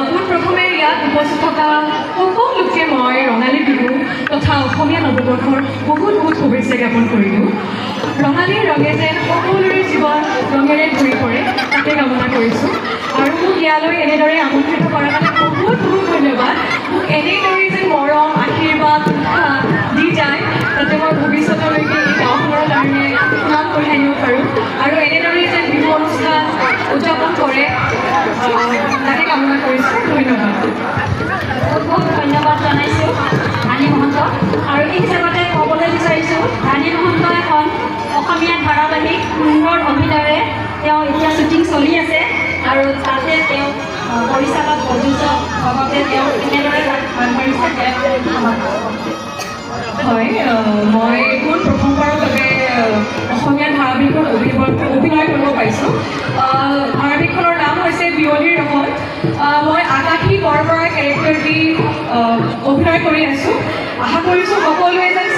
পোনপ্ৰথমে ইয়াত উপস্থিত থকা সকলোকে মই ৰঙালী বিহু তথা অসমীয়া নৱবৰ্ষৰ বহুত বহুত শুভেচ্ছা জ্ঞাপন কৰিলোঁ। ৰঙালীৰ ৰঙে যেন সকলোৰে জীৱন ৰঙেৰে ভৰি পৰে তাকে কামনা কৰিছোঁ। আৰু মোক ইয়ালৈ এনেদৰে আমন্ত্ৰিত কৰাৰ কাৰণে বহুত বহুত ধন্যবাদ। মোক এনেদৰে যেন মৰম আশীৰ্বাদ দি যায় যাতে মই ভৱিষ্যতলৈকে এই গাঁওখনৰ কাৰণে নাম কঢ়িয়াই আনিব পাৰোঁ আৰু এনেদৰে যেন বিহু অনুষ্ঠান উদযাপন কৰে তাকে কামনা কৰিছোঁ। ধন্যবাদ। বহুত ধন্যবাদ জনাইছোঁ ৰাণী মহন্তক। আৰু এই হিচাপতে ক'বলৈ বিচাৰিছোঁ ৰাণী মহন্ত এখন অসমীয়া ধাৰাবাহিক সুন্দৰ অভিনয়েৰে তেওঁ এতিয়া শ্বুটিং চলি আছে আৰু তাতে তেওঁ পৰিচালক প্ৰযোজক লগতে তেওঁ কেনেদৰে আগবাঢ়িছে হয়, মই প্ৰথমবাৰৰ বাবে অসমীয়া ধাৰাবাহিকত অভিনয় কৰিব পাৰিছোঁ। ধাৰাবাহিকখনৰ নাম হৈছে বিয়লিৰ ৰহত। মই আকাশী বৰবৰাৰ কেৰেক্টাৰ দি অভিনয় কৰি আছোঁ। আশা কৰিছোঁ সকলোৱে যেন